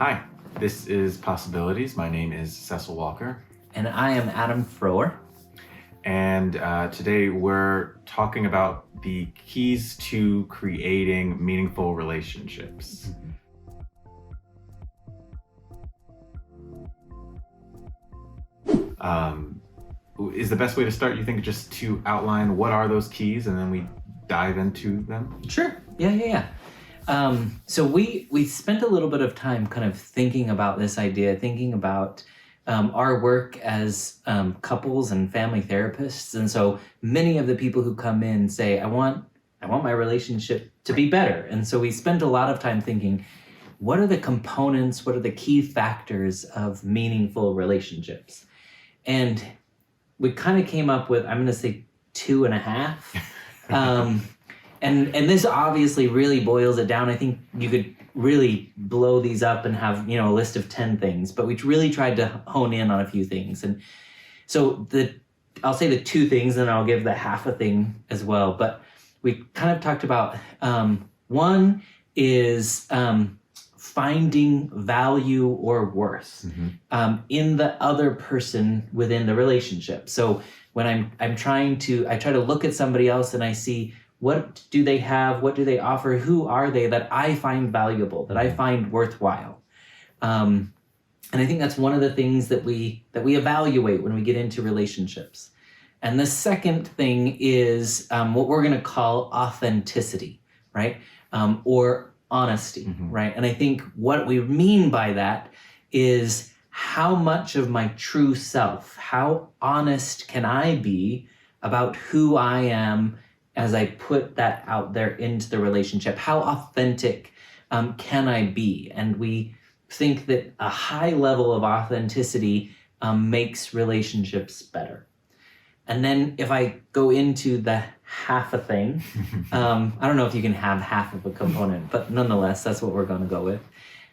Hi, this is Possibilities. My name is Cecil Walker. And I am Adam Froer. And today we're talking about the keys to creating meaningful relationships. Is the best way to start, you think, just to outline what are those keys and then we dive into them? Sure. Yeah. So we spent a little bit of time kind of thinking about this idea, thinking about our work as couples and family therapists. And so many of the people who come in say, I want my relationship to be better. And so we spent a lot of time thinking, what are the components, what are the key factors of meaningful relationships? And we kind of came up with, I'm going to say 2.5. And this obviously really boils it down. I think you could really blow these up and have, a list of 10 things, but we really tried to hone in on a few things. And so I'll say the 2 things and I'll give the half a thing as well. But we kind of talked about, one is finding value or worth in the other person within the relationship. So when I try to look at somebody else and I see, what do they have? What do they offer? Who are they that I find valuable, that I find worthwhile? And I think that's one of the things that we evaluate when we get into relationships. And the second thing is what we're going to call authenticity, right? Or honesty, right? And I think what we mean by that is how much of my true self, how honest can I be about who I am as I put that out there into the relationship? How authentic can I be? And we think that a high level of authenticity makes relationships better. And then if I go into the half a thing, I don't know if you can have half of a component, but nonetheless, that's what we're going to go with.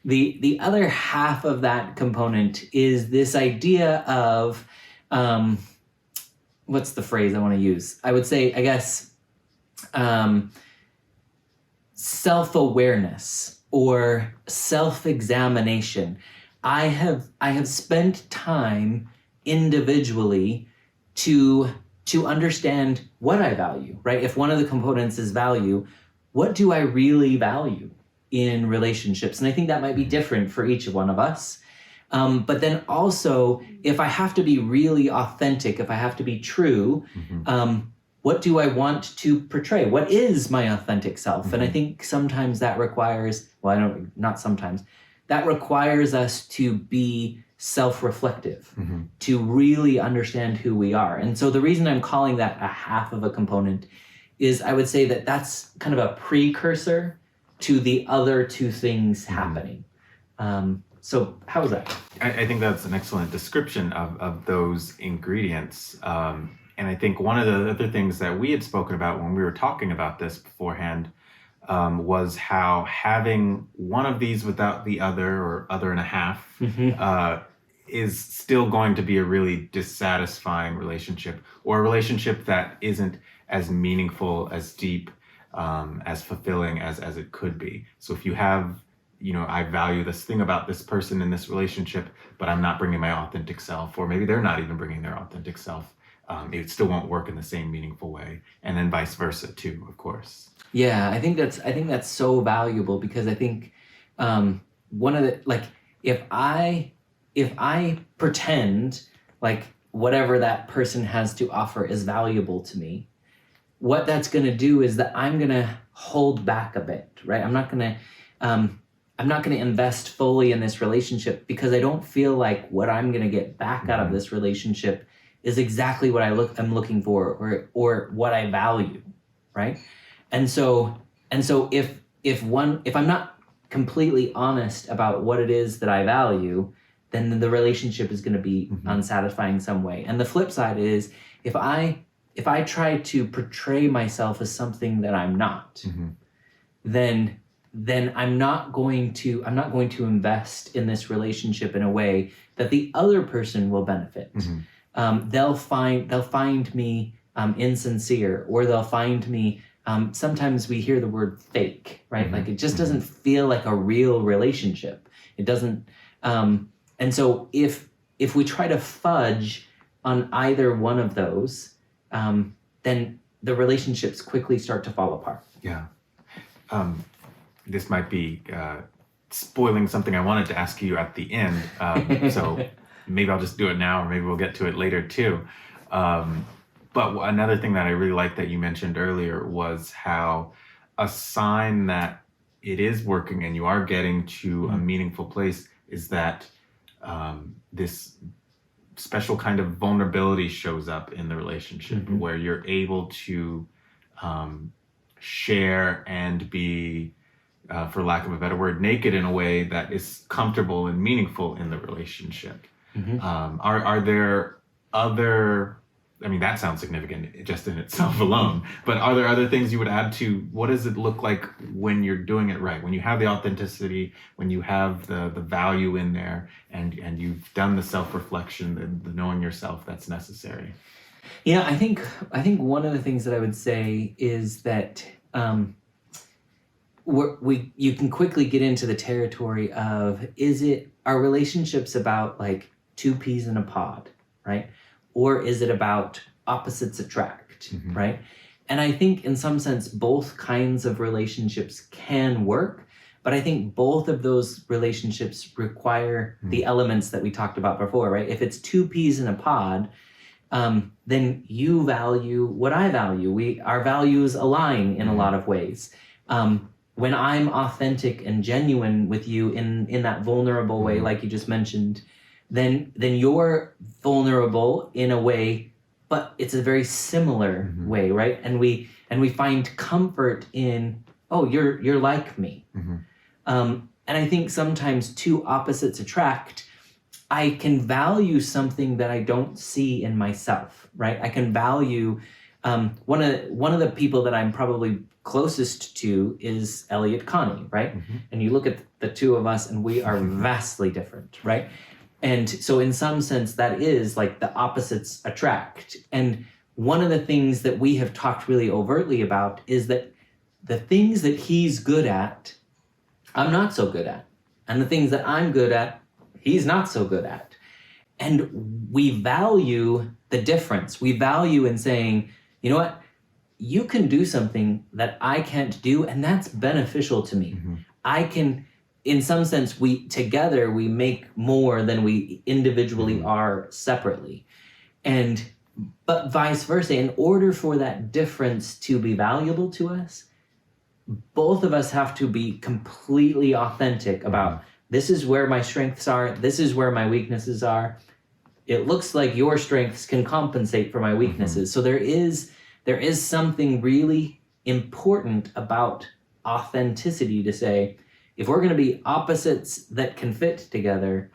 The other half of that component is this idea of, what's the phrase I want to use? I would say, I guess, self-awareness or self-examination. I have spent time individually to understand what I value, right? If one of the components is value, what do I really value in relationships? And I think that might be different for each one of us. But then also, if I have to be really authentic, if I have to be true, what do I want to portray? What is my authentic self? And I think sometimes that requires, that requires us to be self-reflective, to really understand who we are. And so the reason I'm calling that a half of a component is I would say that that's kind of a precursor to the other 2 things happening. So how is that? I think that's an excellent description of those ingredients. And I think one of the other things that we had spoken about when we were talking about this beforehand was how having one of these without the other or other and a half is still going to be a really dissatisfying relationship, or a relationship that isn't as meaningful, as deep, as fulfilling as it could be. So if you have, I value this thing about this person in this relationship, but I'm not bringing my authentic self, or maybe they're not even bringing their authentic self, it still won't work in the same meaningful way, and then vice versa too, of course. Yeah, I think that's so valuable, because I think one of the, like, if I pretend like whatever that person has to offer is valuable to me, what that's going to do is that I'm going to hold back a bit, right? I'm not going to invest fully in this relationship because I don't feel like what I'm going to get back out of this relationship is exactly what I'm looking for, or what I value, right? And so if I'm not completely honest about what it is that I value, then the relationship is going to be unsatisfying some way. And the flip side is, if I try to portray myself as something that I'm not, then I'm not going to invest in this relationship in a way that the other person will benefit. They'll find me insincere, or they'll find me. Sometimes we hear the word fake, right? Like, it just doesn't feel like a real relationship. It doesn't. And so if we try to fudge on either one of those, then the relationships quickly start to fall apart. Yeah. This might be spoiling something I wanted to ask you at the end. So maybe I'll just do it now, or maybe we'll get to it later too. But another thing that I really liked that you mentioned earlier was how a sign that it is working and you are getting to a meaningful place is that this special kind of vulnerability shows up in the relationship, where you're able to share and be, for lack of a better word, naked in a way that is comfortable and meaningful in the relationship. Are there other, I mean, that sounds significant just in itself alone, but are there other things you would add to what does it look like when you're doing it right, when you have the authenticity, when you have the value in there, and you've done the self-reflection, the knowing yourself that's necessary? Yeah, I think one of the things that I would say is that you can quickly get into the territory of, are relationships about like two peas in a pod, right? Or is it about opposites attract, right? And I think in some sense, both kinds of relationships can work, but I think both of those relationships require the elements that we talked about before, right? If it's two peas in a pod, then you value what I value. Our values align in a lot of ways. When I'm authentic and genuine with you in that vulnerable way, like you just mentioned, then you're vulnerable in a way, but it's a very similar way, right? And we find comfort in, oh, you're like me. And I think sometimes two opposites attract. I can value something that I don't see in myself, right? I can value one of the people that I'm probably closest to is Elliot Connie, right? And you look at the two of us and we are vastly different, right? And so in some sense, that is like the opposites attract. And one of the things that we have talked really overtly about is that the things that he's good at, I'm not so good at. And the things that I'm good at, he's not so good at. And we value the difference. We value in saying, you know what? You can do something that I can't do, and that's beneficial to me. I can, in some sense, together we make more than we individually are separately. But vice versa, in order for that difference to be valuable to us, both of us have to be completely authentic about, this is where my strengths are, this is where my weaknesses are. It looks like your strengths can compensate for my weaknesses. So there is something really important about authenticity to say, if we're going to be opposites that can fit together,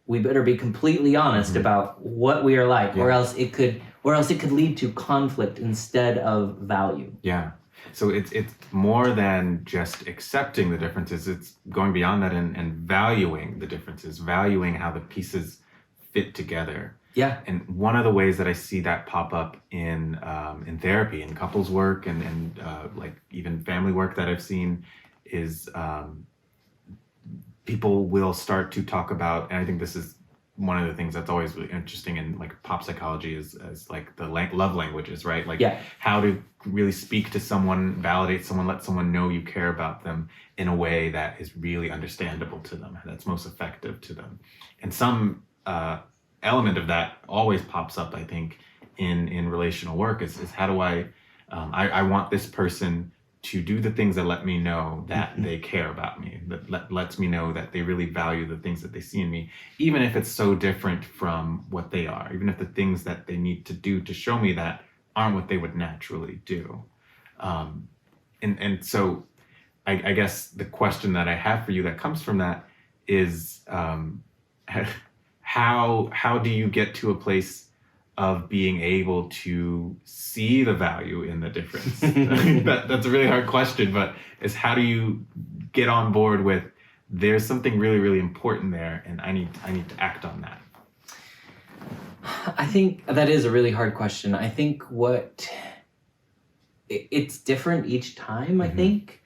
we better be completely honest about what we are like, or else it could lead to conflict instead of value. Yeah. So it's more than just accepting the differences. It's going beyond that and valuing the differences, valuing how the pieces fit together. Yeah. And one of the ways that I see that pop up in therapy, in couples work, and like even family work that I've seen is people will start to talk about, and I think this is one of the things that's always really interesting in like pop psychology is like the love languages, right? Like how to really speak to someone, validate someone, let someone know you care about them in a way that is really understandable to them, that's most effective to them. And some element of that always pops up, I think, in relational work is how do I want this person to do the things that let me know that they care about me, that lets me know that they really value the things that they see in me, even if it's so different from what they are, even if the things that they need to do to show me that aren't what they would naturally do. And so I guess the question that I have for you that comes from that is how do you get to a place of being able to see the value in the difference? That's a really hard question, but is how do you get on board with there's something really, really important there, and I need to act on that? I think that is a really hard question. I think it's different each time, I think,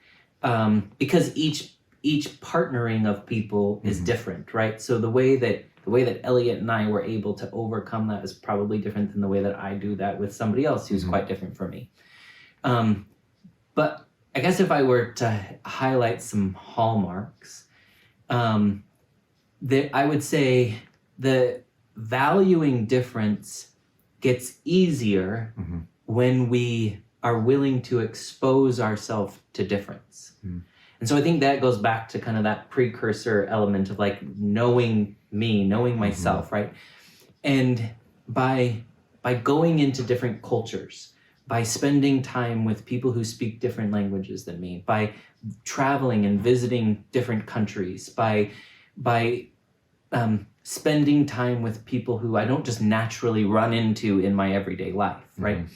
because each each partnering of people is different, right? So the way that Elliot and I were able to overcome that is probably different than the way that I do that with somebody else who's quite different from me. But I guess if I were to highlight some hallmarks, I would say the valuing difference gets easier when we are willing to expose ourselves to difference. And so I think that goes back to kind of that precursor element of like knowing me, knowing myself, right? And by going into different cultures, by spending time with people who speak different languages than me, by traveling and visiting different countries, by spending time with people who I don't just naturally run into in my everyday life, right?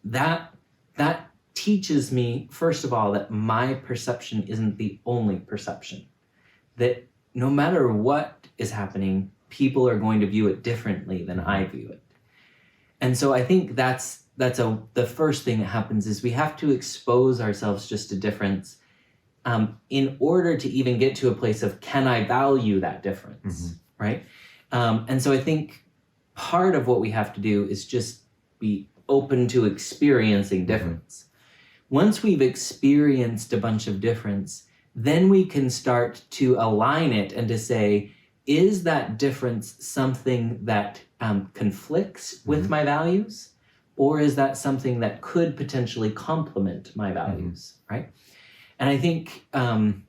That teaches me, first of all, that my perception isn't the only perception. That no matter what is happening, people are going to view it differently than I view it. And so I think that's the first thing that happens is we have to expose ourselves just to difference in order to even get to a place of, can I value that difference, right? And so I think part of what we have to do is just be open to experiencing difference. Once we've experienced a bunch of difference, then we can start to align it and to say, is that difference something that conflicts with my values? Or is that something that could potentially complement my values, right? And I think that,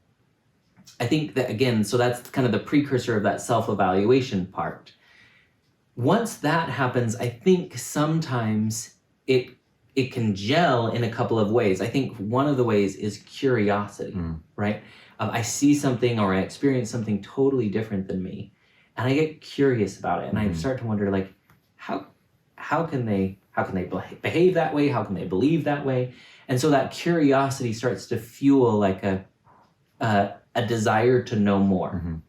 again, so that's kind of the precursor of that self-evaluation part. Once that happens, I think sometimes it can gel in a couple of ways. I think one of the ways is curiosity, right? I see something or I experience something totally different than me, and I get curious about it, and I start to wonder, like, how can they behave that way? How can they believe that way? And so that curiosity starts to fuel like a desire to know more.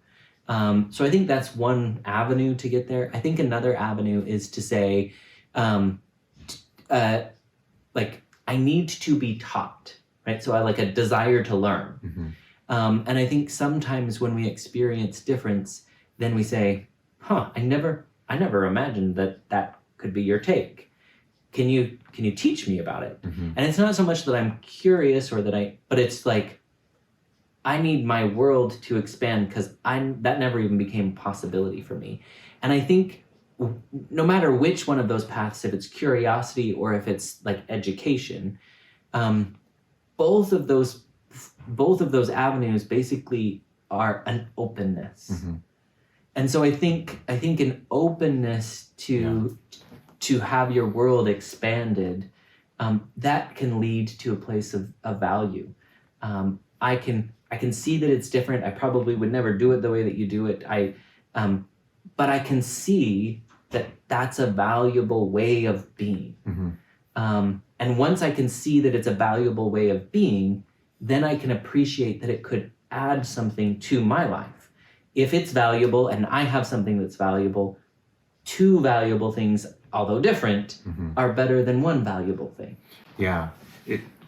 So I think that's one avenue to get there. I think another avenue is to say, like, I need to be taught, right? So I like a desire to learn. And I think sometimes when we experience difference, then we say, I never imagined that could be your take. Can you teach me about it? And it's not so much that I'm curious but it's like, I need my world to expand because that never even became a possibility for me. And I think no matter which one of those paths, if it's curiosity or if it's like education, both of those avenues basically are an openness. And so I think an openness to have your world expanded, that can lead to a place of value. I can see that it's different. I probably would never do it the way that you do it. But I can see that that's a valuable way of being. And once I can see that it's a valuable way of being, then I can appreciate that it could add something to my life. If it's valuable and I have something that's valuable, two valuable things, although different, are better than one valuable thing. Yeah.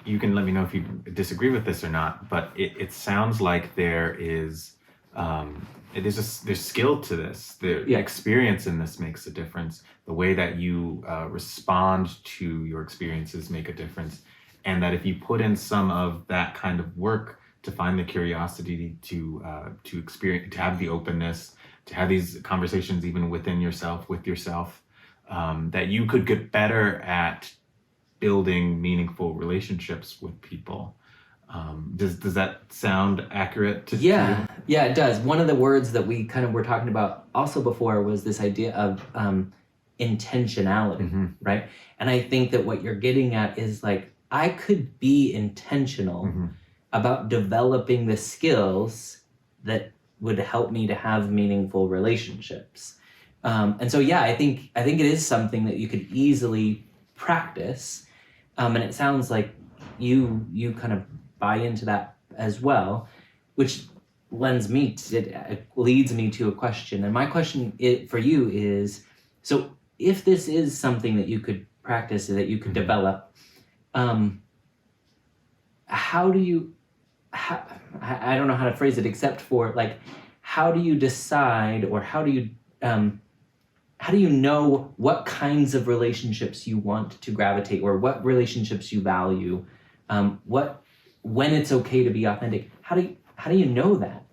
You can let me know if you disagree with this or not, but it sounds like there's skill to this. The experience in this makes a difference. The way that you respond to your experiences make a difference. And that if you put in some of that kind of work to find the curiosity to experience, to have the openness, to have these conversations even within yourself, with yourself, that you could get better at building meaningful relationships with people. Does that sound accurate to you? Yeah, it does. One of the words that we kind of were talking about also before was this idea of intentionality, right? And I think that what you're getting at is like, I could be intentional about developing the skills that would help me to have meaningful relationships. And so, I think it is something that you could easily practice. And it sounds like you kind of buy into that as well, which leads me to a question. And my question for you is, so if this is something that you could practice, that you could develop, how do you I don't know how to phrase it except for like, how do you decide, or how do you know what kinds of relationships you want to gravitate, or what relationships you value, when it's okay to be authentic? How do you know that?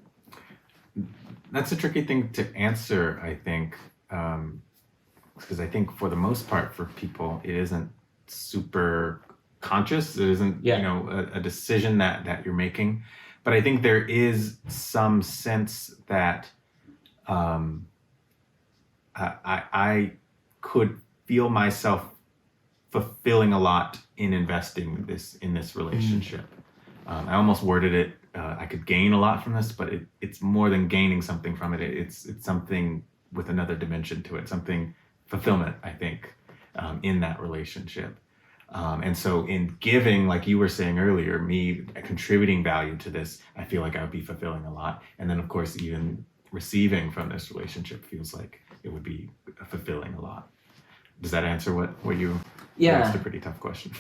That's a tricky thing to answer, I think, because I think for the most part, for people, it isn't super conscious. It isn't, a decision that you're making. But I think there is some sense that I could feel myself fulfilling a lot in investing in this relationship. I almost worded it. I could gain a lot from this, but it's more than gaining something from it. It's something with another dimension to it. Something fulfillment, I think, in that relationship. And so in giving, like you were saying earlier, me contributing value to this, I feel like I would be fulfilling a lot. And then of course, even receiving from this relationship feels like it would be fulfilling a lot. Does that answer what you? Yeah. That's a pretty tough question.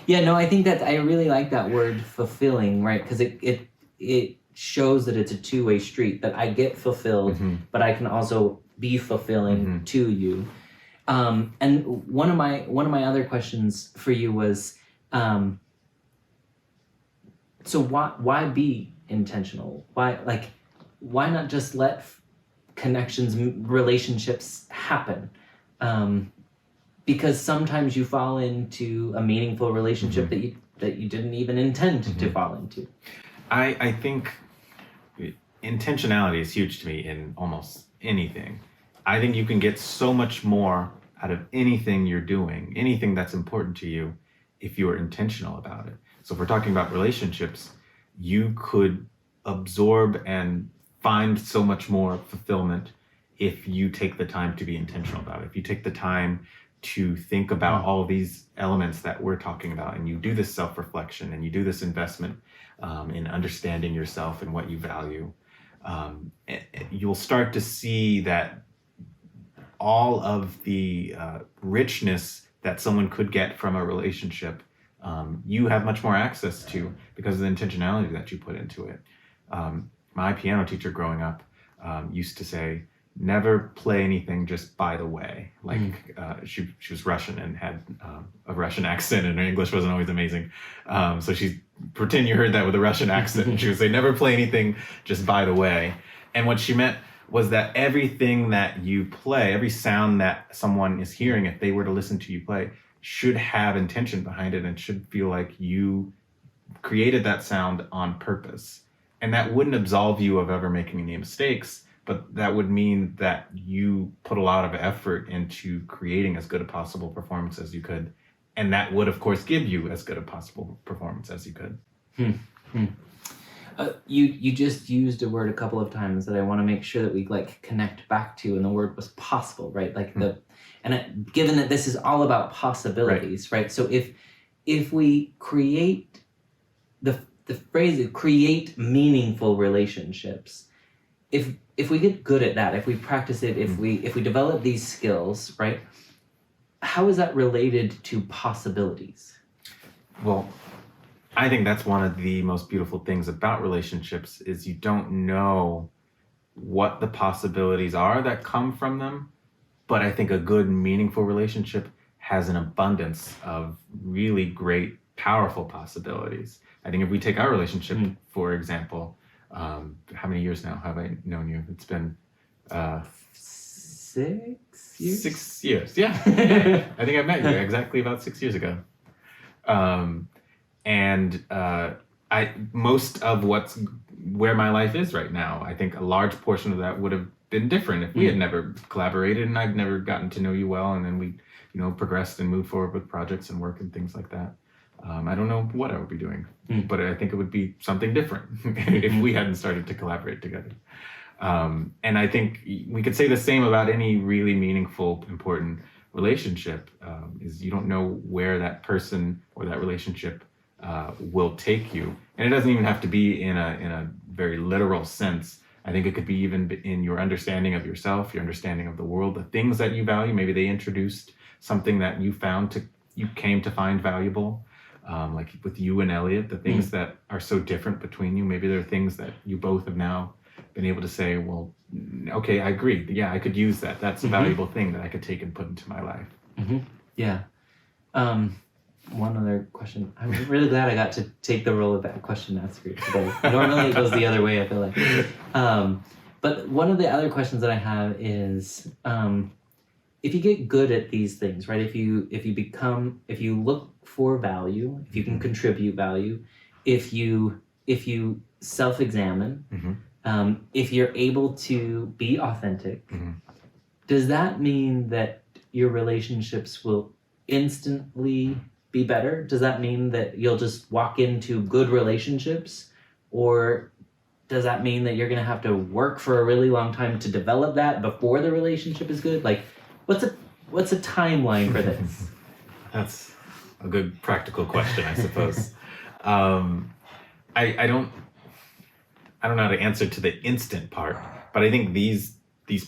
Yeah, no, I think that I really like that word fulfilling, right? Because it shows that it's a two-way street, that I get fulfilled, but I can also be fulfilling to you. And one of my other questions for you was, so why be intentional? Why not just let connections, relationships happen? Because sometimes you fall into a meaningful relationship that you didn't even intend to fall into. I think intentionality is huge to me in almost anything. I think you can get so much more out of anything you're doing, anything that's important to you, if you're intentional about it. So if we're talking about relationships, you could absorb and find so much more fulfillment if you take the time to be intentional about it. If you take the time to think about all of these elements that we're talking about, and you do this self-reflection, and you do this investment in understanding yourself and what you value, you'll start to see that all of the richness that someone could get from a relationship, you have much more access to because of the intentionality that you put into it. My piano teacher growing up used to say, never play anything just by the way. Like she was Russian and had a Russian accent, and her English wasn't always amazing. So she pretend you heard that with a Russian accent. And she would say, never play anything just by the way. And what she meant was that everything that you play, every sound that someone is hearing, if they were to listen to you play, should have intention behind it and should feel like you created that sound on purpose. And that wouldn't absolve you of ever making any mistakes, but that would mean that you put a lot of effort into creating as good a possible performance as you could. And that would, of course, give you as good a possible performance as you could. You just used a word a couple of times that I want to make sure that we connect back to, and the word was possible, right? Given that this is all about possibilities, right? So if we create the phrase is create meaningful relationships, if we get good at that, if we practice it, if we develop these skills, right? How is that related to possibilities? Well, I think that's one of the most beautiful things about relationships is you don't know what the possibilities are that come from them. But I think a good, meaningful relationship has an abundance of really great, powerful possibilities. I think if we take our relationship, for example, how many years now have I known you? It's been 6 years? 6 years, yeah. I think I met you exactly about 6 years ago. Most of where my life is right now, I think a large portion of that would have been different if we had never collaborated and I'd never gotten to know you well, and then we, progressed and moved forward with projects and work and things like that. I don't know what I would be doing, but I think it would be something different if we hadn't started to collaborate together. And I think we could say the same about any really meaningful, important relationship, is you don't know where that person or that relationship will take you. And it doesn't even have to be in a very literal sense. I think it could be even in your understanding of yourself, your understanding of the world, the things that you value. Maybe they introduced something that you came to find valuable. like with you and Elliot, the things that are so different between you. Maybe there are things that you both have now been able to say, well, okay, I agree. Yeah, I could use that. That's a valuable thing that I could take and put into my life. Yeah. One other question. I'm really glad I got to take the role of that question asker today. Normally it goes the other way, I feel like. But one of the other questions that I have is, if you get good at these things, right? If you look for value, if you can contribute value, if you self-examine, if you're able to be authentic, does that mean that your relationships will instantly be better? Does that mean that you'll just walk into good relationships? Or does that mean that you're going to have to work for a really long time to develop that before the relationship is good? Like, what's a timeline for this? That's a good practical question, I suppose. I don't know how to answer to the instant part, but I think these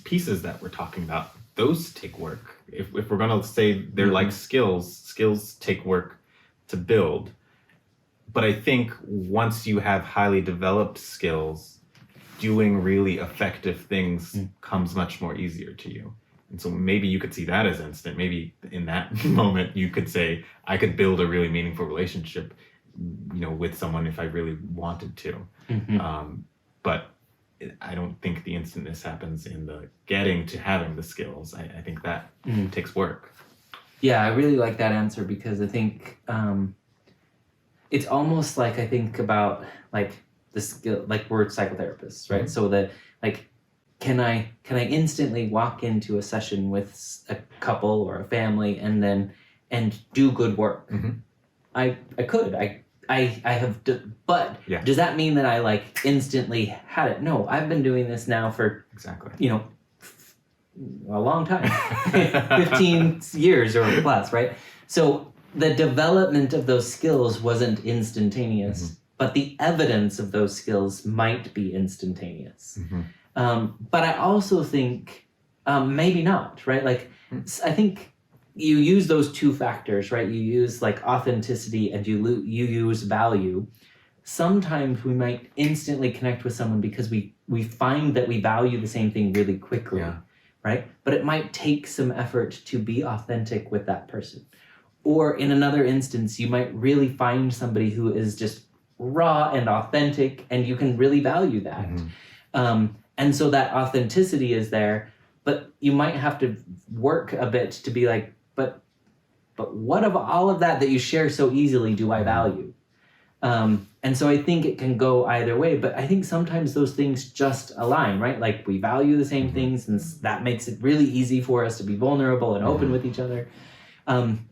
pieces that we're talking about, those take work. If we're going to say they're like skills take work to build. But I think once you have highly developed skills, doing really effective things comes much more easier to you. And so maybe you could see that as instant. Maybe in that moment you could say, I could build a really meaningful relationship, with someone if I really wanted to. But I don't think the instantness happens in the getting to having the skills. I think that takes work. Yeah, I really like that answer because I think it's almost like I think about like the skill, like we're psychotherapists, right? So that like, can I instantly walk into a session with a couple or a family and do good work? I could. I have, but does that mean that I like instantly had it? No, I've been doing this now for a long time, 15 years or plus, right? So the development of those skills wasn't instantaneous, but the evidence of those skills might be instantaneous. But I also think maybe not, right? Like I think you use those two factors, right? You use like authenticity and you use value. Sometimes we might instantly connect with someone because we find that we value the same thing really quickly, right? But it might take some effort to be authentic with that person. Or in another instance, you might really find somebody who is just raw and authentic and you can really value that. And so that authenticity is there, but you might have to work a bit to be like, but what of all of that you share so easily do I value? And so I think it can go either way, but I think sometimes those things just align, right? Like we value the same things and that makes it really easy for us to be vulnerable and open with each other. And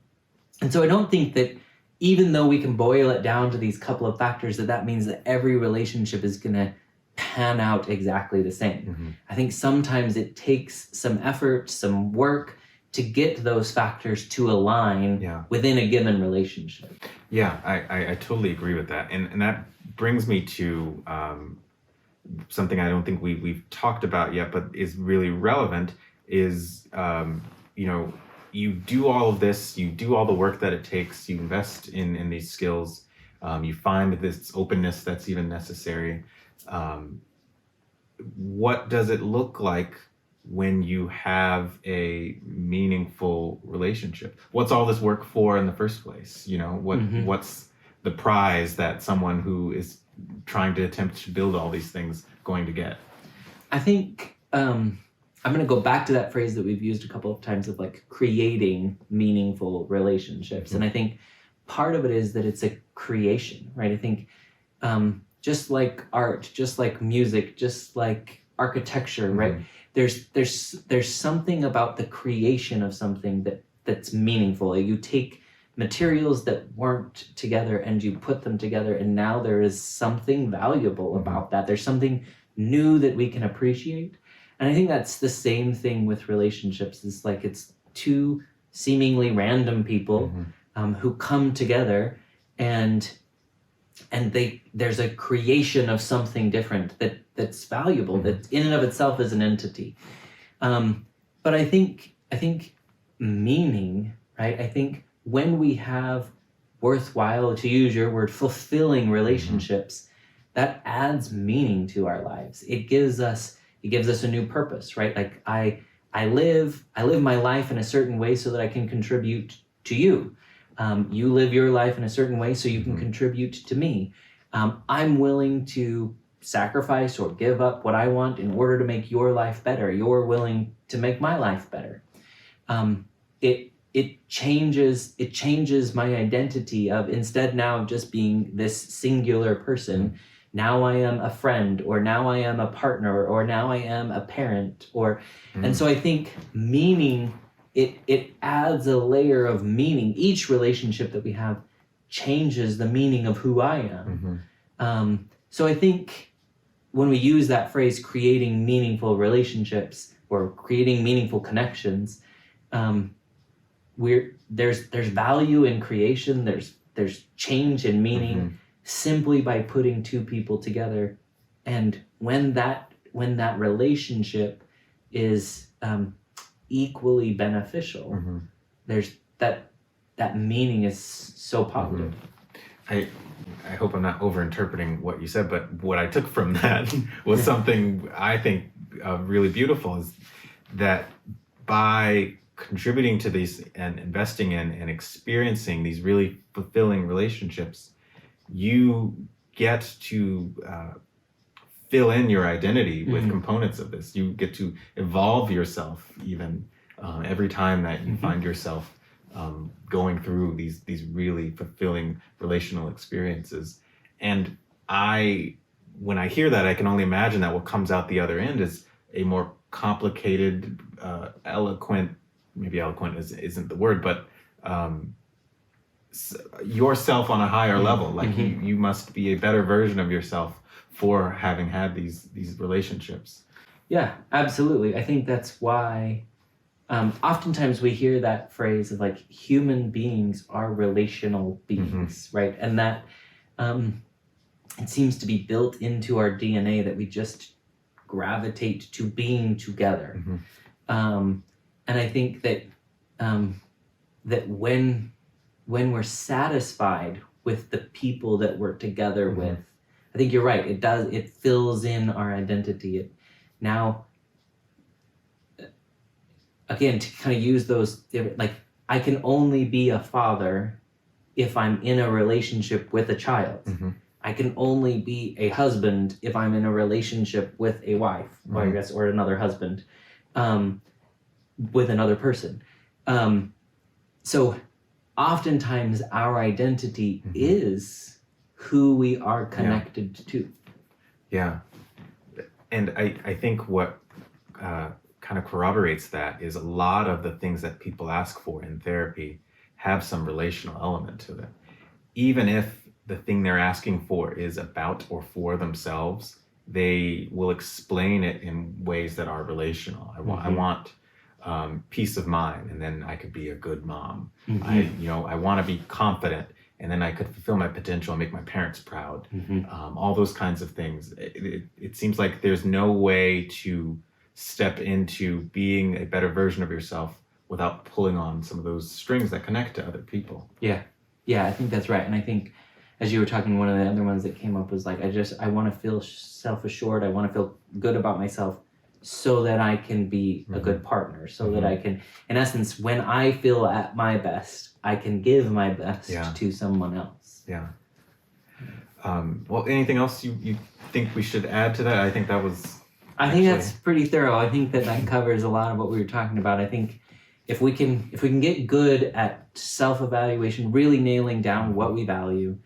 so I don't think that even though we can boil it down to these couple of factors, that means that every relationship is going to pan out exactly the same. I think sometimes it takes some effort, some work to get those factors to align within a given relationship. Yeah, I totally agree with that. And that brings me to something I don't think we've talked about yet, but is really relevant is, you do all of this, you do all the work that it takes, you invest in these skills, you find this openness that's even necessary. What does it look like when you have a meaningful relationship? What's all this work for in the first place? What's the prize that someone who is trying to attempt to build all these things going to get? I think I'm going to go back to that phrase that we've used a couple of times of like creating meaningful relationships. And I think part of it is that it's a creation, right? I think just like art, just like music, just like architecture, right? There's something about the creation of something that's meaningful. You take materials that weren't together and you put them together, and now there is something valuable about that. There's something new that we can appreciate. And I think that's the same thing with relationships. It's like it's two seemingly random people who come together and there's a creation of something different that's valuable, that in and of itself is an entity. But I think meaning, right? I think when we have worthwhile, to use your word, fulfilling relationships, that adds meaning to our lives. It gives us a new purpose, right? Like I live my life in a certain way so that I can contribute to you. You live your life in a certain way so you can contribute to me. I'm willing to sacrifice or give up what I want in order to make your life better. You're willing to make my life better. It changes my identity of, instead now of just being this singular person, now I am a friend, or now I am a partner, or now I am a parent, and so I think meaning, it adds a layer of meaning. Each relationship that we have changes the meaning of who I am. So I think when we use that phrase, creating meaningful relationships or creating meaningful connections, there's value in creation. There's change in meaning simply by putting two people together, and when that relationship is equally beneficial, there's that meaning is so positive. I hope I'm not overinterpreting what you said, but what I took from that was something I think really beautiful, is that by contributing to these and investing in and experiencing these really fulfilling relationships, you get to fill in your identity with components of this. You get to evolve yourself even every time that you find yourself going through these really fulfilling relational experiences. And when I hear that, I can only imagine that what comes out the other end is a more complicated, eloquent, maybe eloquent isn't the word, but yourself on a higher level. Like you must be a better version of yourself for having had these relationships. Yeah, absolutely. I think that's why oftentimes we hear that phrase of like, human beings are relational beings, right? And that it seems to be built into our DNA that we just gravitate to being together. And I think that that when we're satisfied with the people that we're together with, I think you're right. It fills in our identity. Now, again, to kind of use those, like, I can only be a father if I'm in a relationship with a child. I can only be a husband if I'm in a relationship with a wife, or I guess, or another husband, with another person. So oftentimes our identity is who we are connected to. Yeah. And I think what kind of corroborates that is a lot of the things that people ask for in therapy have some relational element to it. Even if the thing they're asking for is about or for themselves, they will explain it in ways that are relational. I want peace of mind, and then I could be a good mom. I want to be confident, and then I could fulfill my potential and make my parents proud. All those kinds of things. It seems like there's no way to step into being a better version of yourself without pulling on some of those strings that connect to other people. Yeah, I think that's right. And I think, as you were talking, one of the other ones that came up was like, I want to feel self-assured. I want to feel good about myself so that I can be a good partner, so that I can, in essence, when I feel at my best, I can give my best to someone else. Yeah. Well, anything else you think we should add to that? I think that was... I think that's pretty thorough. I think that covers a lot of what we were talking about. I think if we can get good at self-evaluation, really nailing down what we value,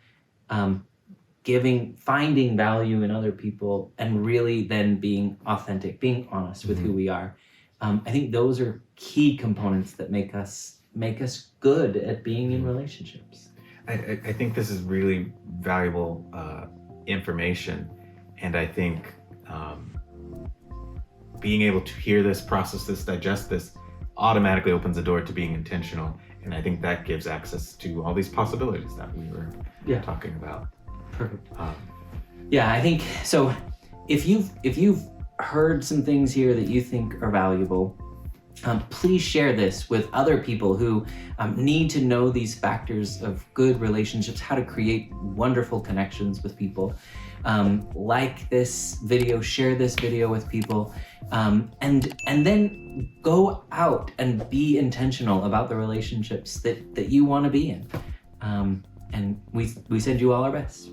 finding value in other people, and really then being authentic, being honest with who we are. I think those are key components that make us good at being in relationships. I think this is really valuable information, and I think being able to hear this, process this, digest this, automatically opens the door to being intentional, and I think that gives access to all these possibilities that we were talking about. Perfect. Yeah, I think so. If you've heard some things here that you think are valuable, Please share this with other people who need to know these factors of good relationships, how to create wonderful connections with people. Like this video, share this video with people, and then go out and be intentional about the relationships that you want to be in. And we send you all our best.